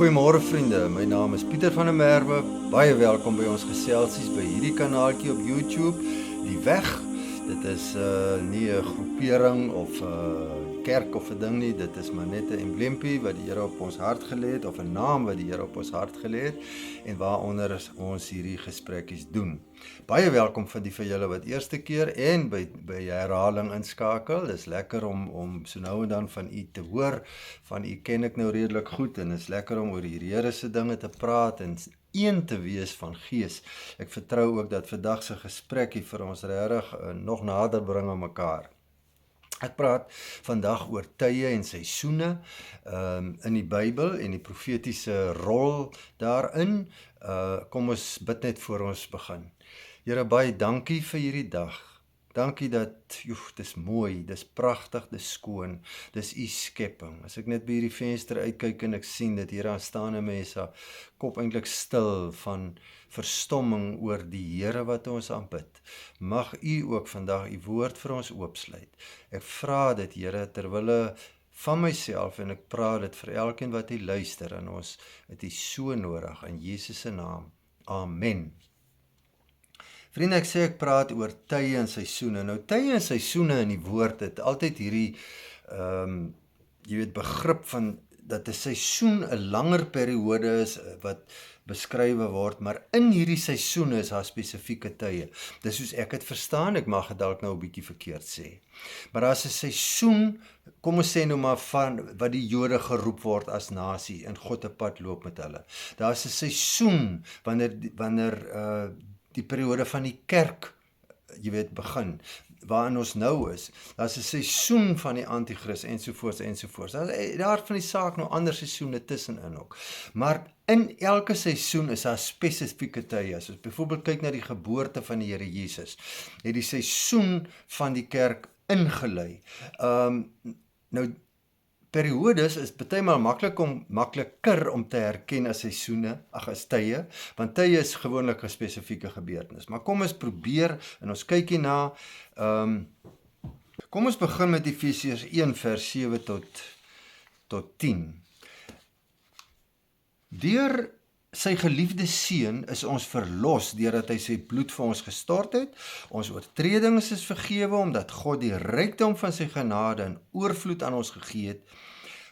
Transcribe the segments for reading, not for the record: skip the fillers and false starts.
Goeiemôre vriende, my naam is Pieter van der Merwe. Baie welkom by ons geselsies by hierdie kanaaltjie op YouTube. Die Weg, dit is nie 'n groepering of 'n kerk of 'n ding nie, dit is maar net 'n embleempie wat die Here op ons hart gelê het, of 'n naam wat die Here op ons hart gelê het, en waaronder ons hierdie gesprekkies doen. Baie welkom van die van julle wat eerste keer en by herhaling inskakel. Dis lekker om so nou en dan van u te hoor. Van u ken ek nou redelik goed en is lekker om oor die Here se dinge te praat en een te wees van gees. Ek vertrou ook dat vandag se gesprekkie vir ons regtig nog nader bring aan mekaar. Ek praat vandag oor tye en seisoene in die Bybel en die profetiese rol daarin. Kom ons bid net voor ons begin. Here, baie dankie vir hierdie dag. Dankie dat, dis mooi, dis pragtig, dis skoon, dis u skepping. As ek net by hierdie venster uitkyk en ek sien dat hier aan staan 'n mens, kop eintlik stil van verstomming oor die Here wat ons aanbid. Mag u ook vandag u woord vir ons oopsluit. Ek vra dit, Here, terwille van myself, en ek praat dit vir elkeen wat u luister, en ons het u so nodig, in Jesus se naam. Amen. Vriende, ek sê ek praat oor tye en seisoene. Nou, tye en seisoene in die woord het altyd hierdie, begrip van dat 'n seisoen 'n langer periode is wat beskrywe word, maar in hierdie seisoene is daar spesifieke tye. Dis soos ek het verstaan, ek mag dit dalk nou 'n bietjie verkeerd sê. Maar daar's 'n seisoen, kom ons sê nou maar van wat die Jode geroep word as nasie en God 'n pad loop met hulle. Daar's 'n seisoen wanneer die periode van die kerk, begin, waarin ons nou is. Daar's 'n seisoen van die anti-kris, ensovoorts. Daar van die saak nou ander seisoene tussenin ook. Maar in elke seisoen is daar spesifieke tye. As ons byvoorbeeld kyk na die geboorte van die Here Jesus, het die seisoen van die kerk ingelei. Nou, periodes is partymal makliker om te herken as seisoene, as tye, want tye is gewoonlik 'n spesifieke gebeurtenis. Maar kom ons probeer, en ons kyk hierna, kom ons begin met Efesiërs 1 vers 7 tot 10. Deur sy geliefde seun is ons verlos deurdat hy sy bloed vir ons gestort het. Ons oortredings is vergewe omdat God die rykdom van sy genade in oorvloed aan ons gegee het.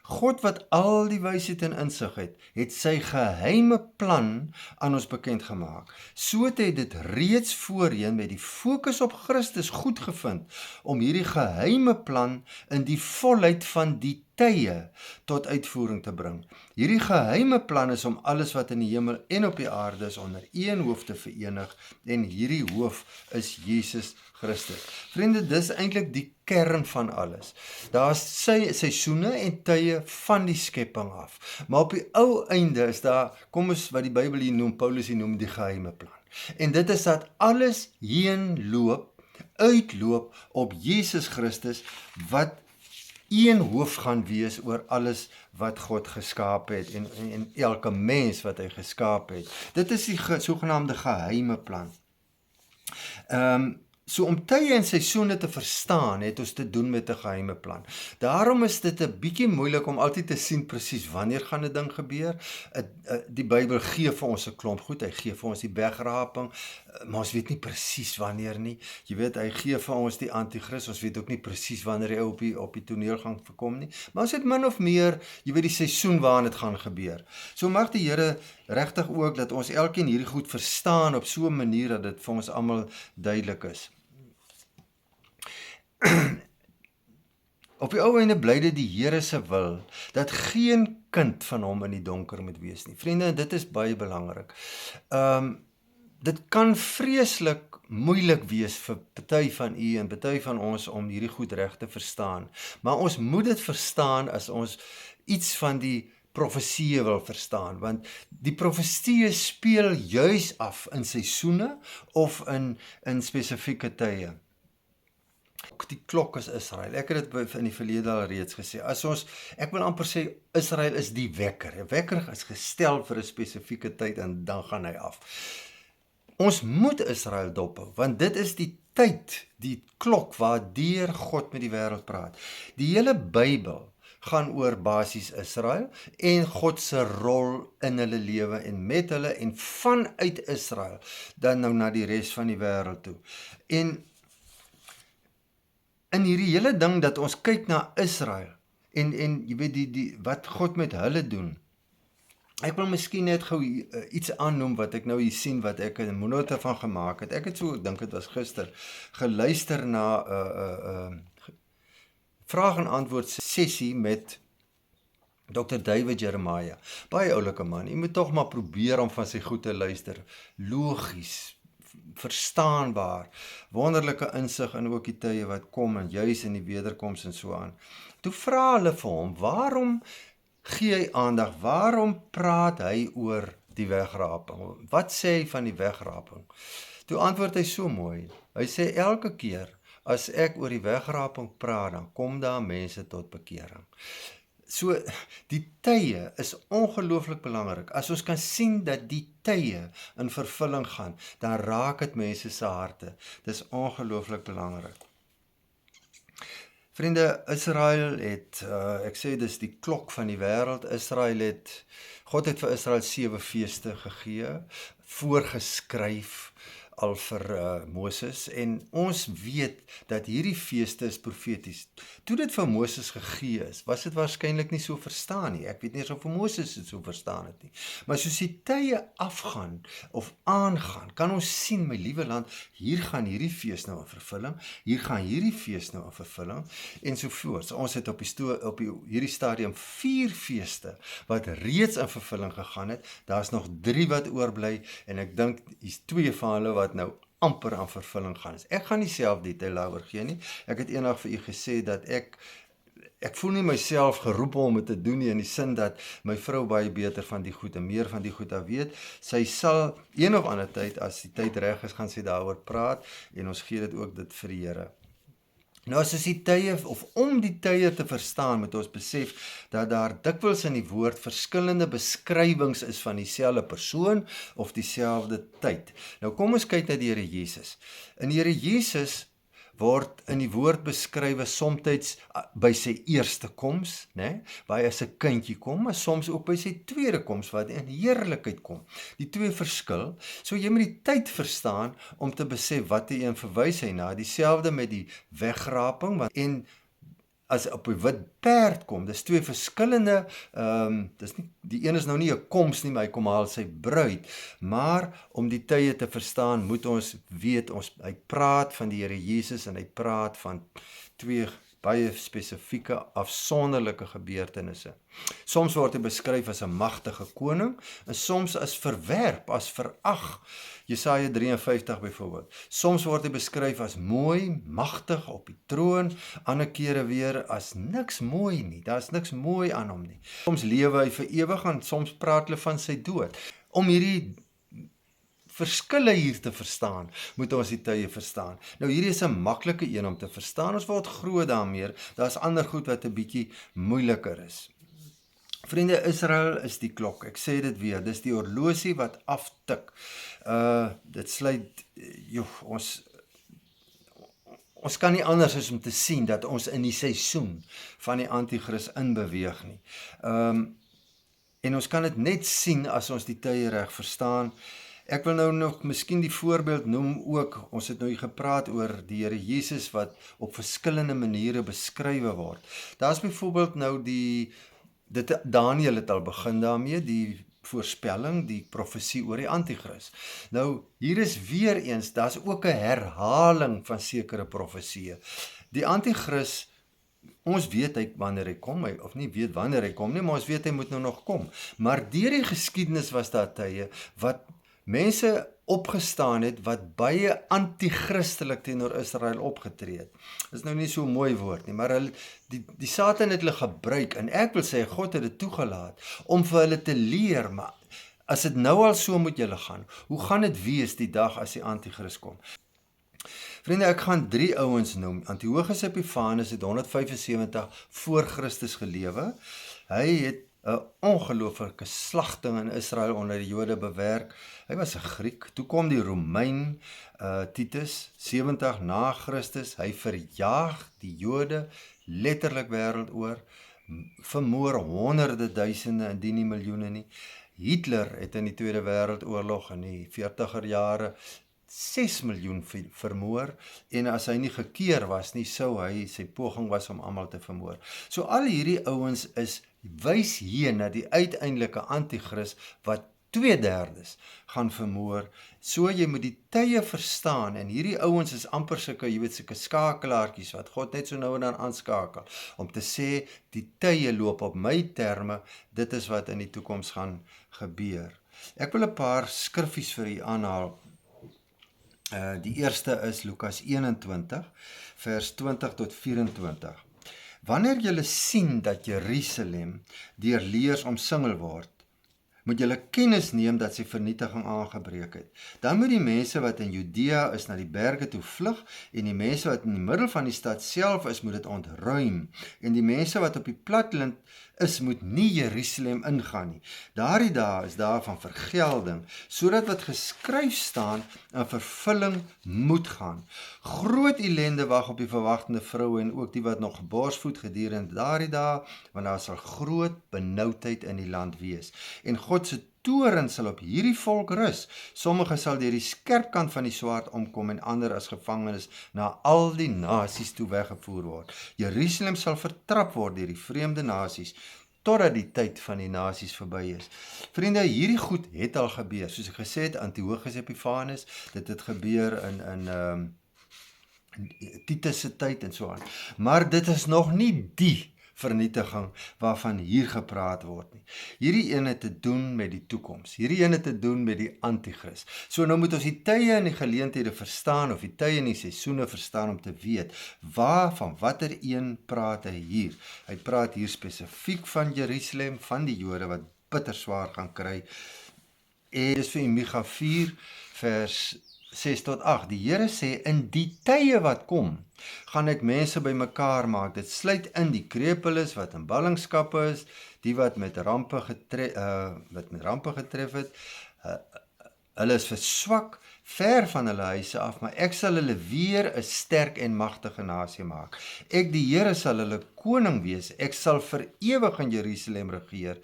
God wat al die wysheid en insig het sy geheime plan aan ons bekend gemaak. So het hy dit reeds voorheen met die fokus op Christus goed gevind om hierdie geheime plan in die volheid van die tye tot uitvoering te bring. Hierdie geheime plan is om alles wat in die hemel en op die aarde is onder een hoof te verenig, en hierdie hoof is Jesus Christus. Vriende, dis eintlik die kern van alles. Daar is seisoene en tye van die skepping af. Maar op die ou einde is daar, kom ons wat die Bybel hier noem, Paulus hier noem, die geheime plan. En dit is dat alles uitloop op Jesus Christus, wat een hoof gaan wees oor alles wat God geskaap het en elke mens wat hy geskaap het. Dit is die sogenaamde geheime plan. So om tye en seisoene te verstaan, het ons te doen met 'n geheime plan. Daarom is dit 'n bietjie moeilik om altyd te sien presies wanneer gaan 'n ding gebeur. Die Bybel gee vir ons 'n klomp goed, hy gee vir ons die wegraping, maar ons weet nie presies wanneer nie. Hy gee vir ons die anti-kris, ons weet ook nie presies wanneer hy op die toneel gaan voorkom nie. Maar ons het min of meer, die seisoen waarin dit gaan gebeur. So mag die Here regtig ook dat ons elkeen hierdie goed verstaan op so 'n manier dat dit vir ons almal duidelik is. Op die ou einde bly dit die Here se wil, dat geen kind van hom in die donker moet wees nie. Vriende, dit is baie belangrik. Dit kan vreeslik moeilik wees vir party van u en party van ons om hierdie goed reg te verstaan. Maar ons moet dit verstaan as ons iets van die profeseë wil verstaan, want die profeseë speel juis af in seisoene of in spesifieke tye. Die klok is Israel. Ek het dit in die verlede al reeds gesê. Ek wil amper sê, Israel is die wekker. 'n Wekker is gestel vir 'n spesifieke tyd en dan gaan hy af. Ons moet Israel dophou, want dit is die tyd, die klok waardeur God met die wêreld praat. Die hele Bybel gaan oor basies Israel en God se rol in hulle lewe en met hulle en vanuit Israel dan nou na die res van die wêreld toe. En in hierdie hele ding dat ons kyk na Israel en jy weet wat God met hulle doen. Ek wil miskien net gou iets aannoem wat ek nou hier sien wat ek 'n nota van gemaak het. Ek het so, dink dit was gister, geluister na vraag en antwoord sessie met Dr. David Jeremiah. Baie oulike man. Jy moet tog maar probeer om van sy goed te luister. Logies, verstaanbaar, wonderlike insig in ook die tye wat kom en juis in die wederkoms en so aan. Toe vra hulle vir hom, waarom gee hy aandag? Waarom praat hy oor die wegraping? Wat sê hy van die wegraping? Toe antwoord hy so mooi. Hy sê elke keer as ek oor die wegraping praat, dan kom daar mense tot bekering. So, die tye is ongelooflik belangrik. As ons kan sien dat die tye in vervulling gaan, dan raak dit mense se harte. Dis ongelooflik belangrik. Vriende, Israel het, ek sê dis die klok van die wêreld. God het vir Israel 7 feeste gegee, voorgeskryf al vir Moses, en ons weet dat hierdie feeste is profeties. Toe dit vir Moses gegee is, was dit waarskynlik nie so verstaan nie. Ek weet nie of vir Moses dit so verstaan het nie. Maar soos die tye afgaan of aangaan, kan ons sien, my liewe land, hier gaan hierdie fees nou in vervulling, hier gaan hierdie fees nou in vervulling, ensovoorts. Ons het op hierdie stadium 4 feeste wat reeds in vervulling gegaan het. Daar's nog 3 wat oorbly, en ek dink hier's 2 van hulle wat nou amper aan vervulling gaan is. Ek gaan nie self detail daaroor gee nie. Ek het eendag vir u gesê dat ek voel nie myself geroep om dit te doen nie, in die sin dat my vrou baie beter van die goed en meer van die goed af weet. Sy sal een of ander tyd, as die tyd reg is, gaan sy daaroor praat, en ons gee dit ook dit vir die Here. Nou as die tye, of om die tye te verstaan, moet ons besef dat daar dikwels in die woord verskillende beskrywings is van dieselfde persoon of dieselfde tyd. Nou kom ons kyk na die Here Jesus. In die Here Jesus word in die woord beskrywe soms by sy eerste koms, waar hy as 'n kindjie kom, maar soms ook by sy tweede koms, wat in heerlikheid kom. Die 2 verskil, so jy moet die tyd verstaan om te besef wat die een verwys hy na. Dieselfde met die wegraping, en as op 'n wit perd kom, dis 2 verskillende, dis nie, die een is nou nie 'n koms nie, maar hy kom haal sy bruid, maar om die tye te verstaan, moet ons weet, hy praat van die Here Jesus, en hy praat van 2 baie spesifieke, afsonderlike gebeurtenisse. Soms word hy beskryf as 'n magtige koning, en soms as verwerp, as verag. Jesaja 53 byvoorbeeld. Soms word hy beskryf as mooi, magtig op die troon, ander kere weer as niks mooi nie. Daar's niks mooi aan hom nie. Soms lewe hy vir ewig, en soms praat hulle van sy dood. Om hierdie verskille hier te verstaan, moet ons die tye verstaan. Nou hierdie is 'n maklike een om te verstaan, ons word groot daarmee, daar's ander goed wat 'n bietjie moeiliker is. Vriende, Israel is die klok, ek sê dit weer, dis die horlosie wat aftik. Dit sluit, ons kan nie anders as om te sien dat ons in die seisoen van die Antichrist inbeweeg nie. En ons kan dit net sien as ons die tye reg verstaan. Ek wil nou nog miskien die voorbeeld noem ook, ons het nou hier gepraat oor die Here Jesus wat op verskillende maniere beskrywe word. Daar's byvoorbeeld nou Daniël het al begin daarmee, die voorspelling, die profesie oor die Antichrist. Nou, hier is weer eens, daar's ook 'n herhaling van sekere profesieë. Die Antichrist, ons weet wanneer hy kom, of nie weet wanneer hy kom nie, maar ons weet hy moet nou nog kom. Maar deur die geskiedenis was daar tye wat mense opgestaan het wat baie anti-christelik teenoor Israel opgetree het. Dis nou nie so 'n mooi woord nie, maar die Satan het hulle gebruik, en ek wil sê God het dit toegelaat om vir hulle te leer, maar as dit nou al so moet julle gaan, hoe gaan dit wees die dag as die Antichrist kom? Vriende, ek gaan 3 ouens noem. Antiochus Epiphanes het 175 voor Christus gelewe. Hy het 'n ongelooflike slagting in Israel onder die Jode bewerk. Hy was 'n Griek. Toe kom die Romein Titus, 70 na Christus. Hy verjaag die Jode letterlik wêreldoor. vermoor honderde duisende, indien nie miljoene nie. Hitler het in die Tweede Wêreldoorlog in die 40er jare 6 miljoen vermoor, en as hy nie gekeer was nie, sou hy, sy poging was om almal te vermoor. So al hierdie ouens wys hier na die uiteindelike antichrist, wat 2/3 gaan vermoor. So jy moet die tye verstaan, en hierdie ouens is amper sulke skakelaartjies, wat God net so nou en dan aanskakel, om te sê, die tye loop op my terme, dit is wat in die toekoms gaan gebeur. Ek wil 'n paar skriffies vir u aanhaal. Die eerste is Lukas 21, vers 20 tot 24. Wanneer julle sien dat Jerusalem deur leers omsingel word, moet julle kennis neem dat sy vernietiging aangebreek het. Dan moet die mense wat in Judea is na die berge toe vlug, en die mense wat in die middel van die stad self is, moet dit ontruim, en die mense wat op die platteland is, moet nie Jerusalem ingaan nie. Daardie dae is dae van vergelding, sodat wat geskryf staan in vervulling moet gaan. Groot ellende wag op die verwagtende vroue, en ook die wat nog borsvoed gedurende daardie dae, want daar sal groot benoudheid in die land wees. En God se toorn sal op hierdie volk rus. Sommige sal deur die skerp kant van die swaard omkom, en ander as gevangenes na al die nasies toe weggevoer word. Jerusalem sal vertrap word deur die vreemde nasies, totdat die tyd van die nasies verby is. Vriende, hierdie goed het al gebeur. Soos ek gesê het, Antiochus Epiphanes, dit het gebeur in Titus se tyd en so aan. Maar dit is nog nie die vernietiging waarvan hier gepraat word nie. Hierdie een het te doen met die toekoms. Hierdie een het te doen met die antichrist. So nou moet ons die tye en die geleenthede verstaan, of die tye en die seisoene verstaan, om te weet van watter een praat hy hier. Hy praat hier spesifiek van Jerusalem, van die Jode wat bitter swaar gaan kry. En dis vir Micha 4 vers 6 tot 8. Die Here sê, in die tye wat kom, gaan ek mense bymekaar maak. Dit sluit in die krepeles wat in ballingskappe is, die wat met rampe getref het. Hulle is verswak, ver van hulle huise af, maar ek sal hulle weer 'n sterk en magtige nasie maak. Ek, die Here, sal hulle koning wees. Ek sal vir ewig in Jerusalem regeer.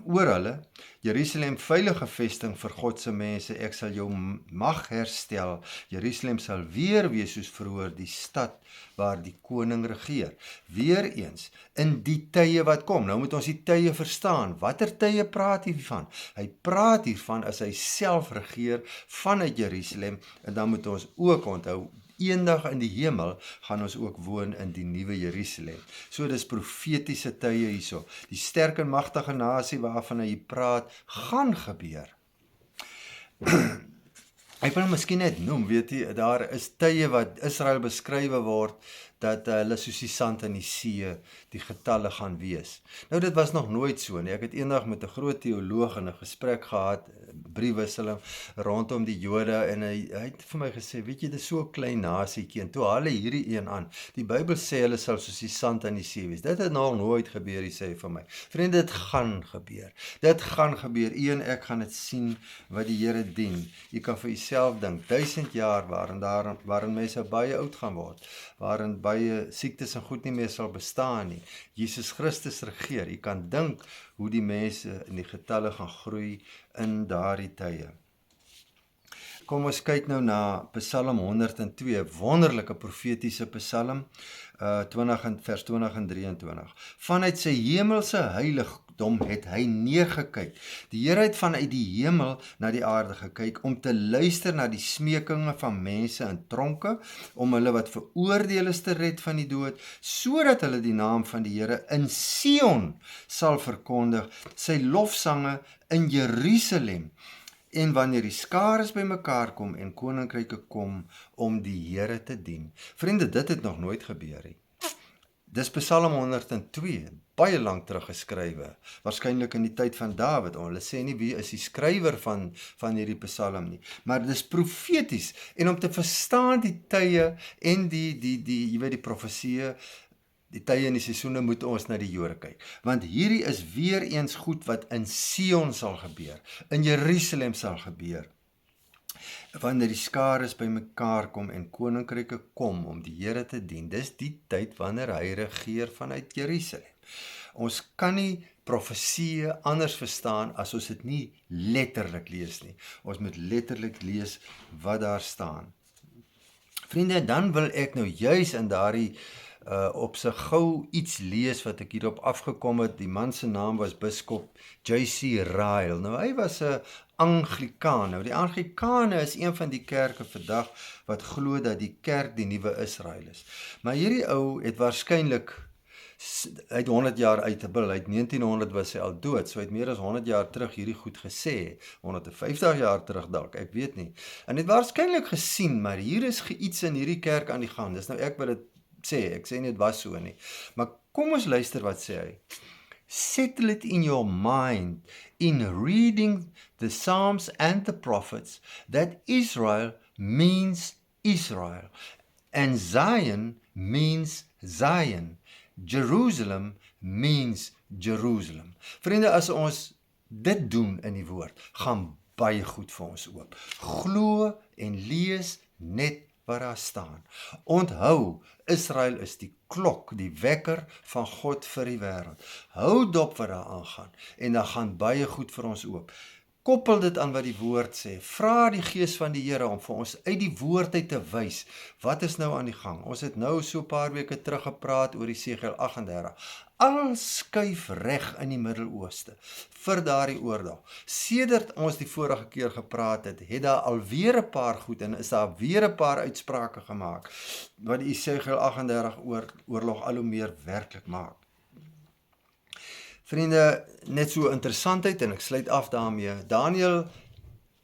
Oor hulle, Jerusalem veilige vesting vir God se mense, ek sal jou mag herstel. Jerusalem sal weer wees soos vroeër, die stad waar die koning regeer. Weereens, in die tye wat kom. Nou moet ons die tye verstaan. Watter tye praat hy van? Hy praat hiervan as hy self regeer vanuit Jerusalem, en dan moet ons ook onthou, eendag in die hemel gaan ons ook woon in die nuwe Jerusalem. So dis profetiese tye hierso. Die sterk en magtige nasie waarvan hy praat, gaan gebeur. Ek wil miskien net noem, weet jy, daar is tye wat Israel beskrywe word, dat hulle soos die sand in die see, die getalle gaan wees. Nou dit was nog nooit so nie. Ek het eendag met 'n groot teoloog in 'n gesprek gehad, briefwisseling rondom die Jode, en hy het vir my gesê, weet jy, dit is so 'n klein nasietjie, en toe haal hy hierdie een aan. Die Bybel sê hulle sal soos die sand in die see wees. Dit het nog nooit gebeur, hy sê vir my. Vriende, dit gaan gebeur. Dit gaan gebeur. U en ek gaan dit sien wat die Here dien. Jy kan vir jouself dink, 1000 jaar waarin mense baie oud gaan word, waarin baie siektes en goed nie meer sal bestaan nie. Jesus Christus regeer. Jy kan dink hoe die mense in die getalle gaan groei in daardie tye. Kom ons kyk nou na Psalm 102, wonderlike profetiese psalm, vers 20 en 23. Vanuit sy hemelse heiligdom het hy neergekyk. Die Here het vanuit die hemel na die aarde gekyk, om te luister na die smekinge van mense in tronke, om hulle wat veroordeel is te red van die dood, sodat hulle die naam van die Here in Sion sal verkondig, sy lofsange in Jerusalem. En wanneer die skares bymekaar kom en koninkryke kom om die Here te dien. Vriende, dit het nog nooit gebeur nie. Dis Psalm 102, baie lank terug geskrywe, waarskynlik in die tyd van Dawid. Hulle sê nie wie is die skrywer van hierdie psalm nie, maar dis profeties. En om te verstaan die tye en die profeseë, die tye en die seisoene, moet ons na die Jode kyk. Want hierdie is weer eens goed wat in Sion sal gebeur, in Jerusalem sal gebeur. Wanneer die skares bymekaar kom en koninkryke kom om die Here te dien, dis die tyd wanneer hy regeer vanuit Jerusalem. Ons kan nie profesie anders verstaan as ons dit nie letterlik lees nie. Ons moet letterlik lees wat daar staan. Vriende, dan wil ek nou juis in daardie op sy gou iets lees wat ek hierop afgekom het. Die man se naam was biskop J.C. Ryle. Nou hy was 'n Anglikaan. Nou die Anglikane is een van die kerke vandag wat glo dat die kerk die nuwe Israel is. Maar hierdie ou het waarskynlik hy het 100 jaar uit te bil. Hy het 1900 was hy al dood. So hy het meer as 100 jaar terug hierdie goed gesê. 150 jaar terug dalk, ek weet nie. En het waarskynlik gesien, maar hier is iets in hierdie kerk aan die gang. Dis nou ek wat dit sê, ek sê nie dit was so nie. Maar kom ons luister wat sê hy. Settle it in your mind in reading the Psalms and the prophets that Israel means Israel and Zion means Zion. Jerusalem means Jerusalem. Vriende, as ons dit doen in die woord, gaan baie goed vir ons oop. Glo en lees net wat daar staan. Onthou, Israel is die klok, die wekker van God vir die wêreld. Hou dop wat daar aangaan en dan gaan baie goed vir ons oop. Koppel dit aan wat die woord sê. Vra die Gees van die Here om vir ons uit die woord uit te wys. Wat is nou aan die gang? Ons het nou so 'n paar weke terug gepraat oor Jesegiel 38. Al skuif reg in die Midde-Ooste vir daardie oorlog. Sedert ons die vorige keer gepraat het, het daar alweer 'n paar goed en is daar weer 'n paar uitsprake gemaak wat die Jesegiel 38 oorlog al hoe meer werklik maak. Vriende, net so interessantheid en ek sluit af daarmee. Daniël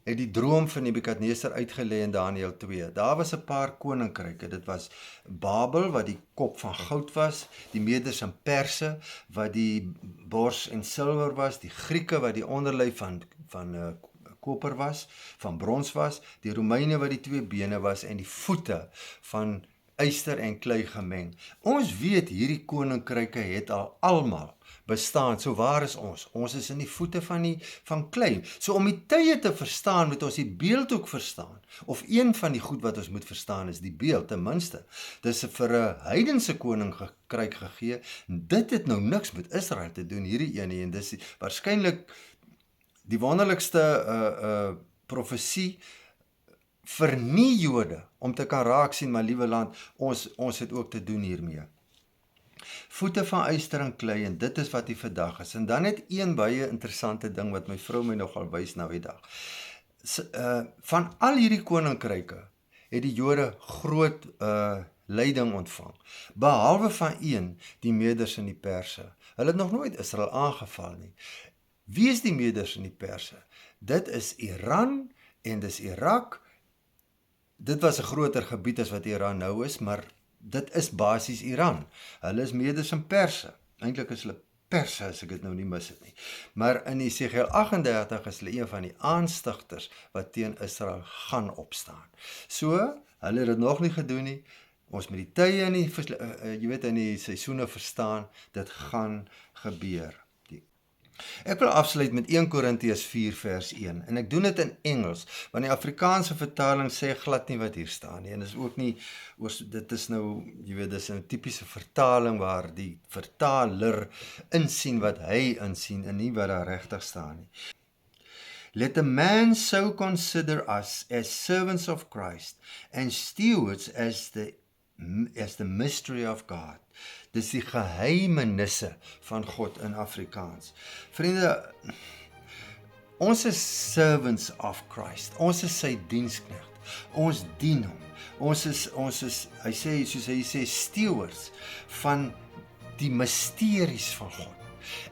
het die droom van Nebukadneser uitgelê in Daniël 2. Daar was 'n paar koninkryke. Dit was Babel wat die kop van goud was, die Meders en Perse wat die bors en silwer was, die Grieke wat die onderlei van koper was, van brons was, die Romeine wat die twee bene was en die voete van yster en klei gemeng. Ons weet hierdie koninkryke het al almal bestaan. So waar is ons? Ons is in die voete van klei. So om die tye te verstaan, moet ons die beeld ook verstaan. Of een van die goed wat ons moet verstaan is die beeld, ten minste. Dis vir 'n heidense koninkryk gegee. Dit het nou niks met Israel te doen, hierdie ene, en dis waarskynlik die wonderlikste profesie vir nie Jode om te kan raak sien, maar liewe land, ons het ook te doen hiermee. Voete van yster en klei, en dit is wat die vandag is. En dan net een baie interessante ding wat my vrou my nogal wys nou die dag. Van al hierdie koninkryke het die Jode groot leiding ontvang, behalwe van een, die Meders en die Perse. Hulle het nog nooit Israel aangeval nie. Wie is die Meders en die Perse? Dit is Iran en dis Irak. Dit was 'n groter gebied as wat Iran nou is, maar dit is basies Iran. Hulle is Meders en Perse. Eintlik is hulle Perse, as ek dit nou nie mis het nie. Maar in Jesegiel 38 is hulle een van die aanstigters wat teen Israel gaan opstaan. So, hulle het dit nog nie gedoen nie. Ons moet die tye in die seisoene verstaan, dit gaan gebeur. Ek wil afsluit met 1 Korintiërs 4 vers 1 en ek doen dit in Engels, want die Afrikaanse vertaling sê glad nie wat hier staan nie, en dit is ook nie, dit is nou, jy weet, dit is 'n tipiese vertaling waar die vertaler insien wat hy insien en nie wat daar regtig staan nie. Let a man so consider us as servants of Christ and stewards as the mystery of God. Dis die geheimenisse van God in Afrikaans. Vriende, ons is servants of Christ. Ons is sy diensknegt. Ons dien hom. Ons is, hy sê, soos hy sê, stewards van die misteries van God.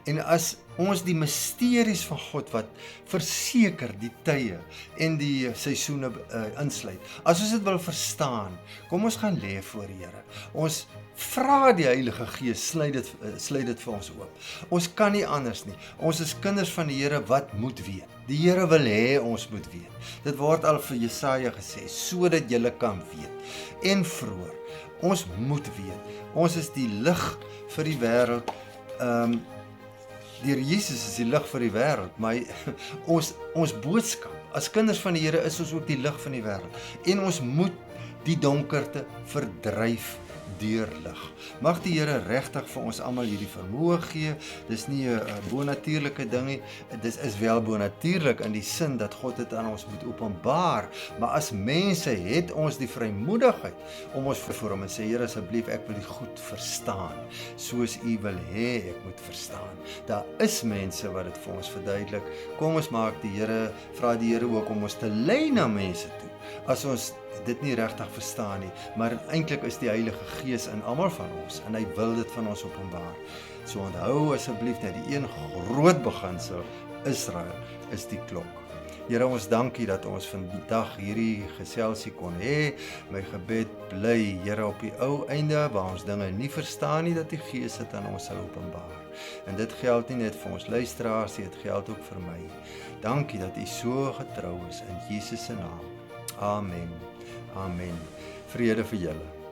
En as ons die misteries van God wat verseker die tye en die seisoene insluit, as ons dit wil verstaan, kom ons gaan lê voor die Here. Ons vra die Heilige Gees, sluit dit vir ons oop. Ons kan nie anders nie. Ons is kinders van die Here wat moet weet. Die Here wil hê ons moet weet. Dit word al vir Jesaja gesê, sodat julle kan weet. En vroeër, ons moet weet. Ons is die lig vir die wêreld. Die Here Jesus is die lig vir die wêreld, maar ons boodskap as kinders van die Here is ons ook die lig van die wêreld. En ons moet die donkerte verdryf deurlig. Mag die Here regtig vir ons almal hierdie vermoë gee. Dis nie 'n bonatuurlike ding nie. Dit is wel bonatuurlik in die sin dat God dit aan ons moet openbaar, maar as mense het ons die vrymoedigheid om ons voor hom en sê, Here, asseblief, ek wil U goed verstaan, soos U wil hê ek moet verstaan. Daar is mense wat dit vir ons verduidelik. Kom ons maak die Here, vra die Here ook om ons te lei na mense toe, as ons dit nie regtig verstaan nie, maar eintlik is die Heilige Gees in almal van ons, en hy wil dit van ons openbaar. So onthou asseblief net die een groot beginsel, Israel is die klok. Here, ons dankie dat ons vandag hierdie geselsie kon hê. My gebed bly, Here, op die ou einde, waar ons dinge nie verstaan nie, dat die Gees dit aan ons sal openbaar. En dit geld nie net vir ons luisteraars, dit geld ook vir my. Dankie dat U so getrou is, in Jesus se naam. Amen. Amen. Vrede vir julle.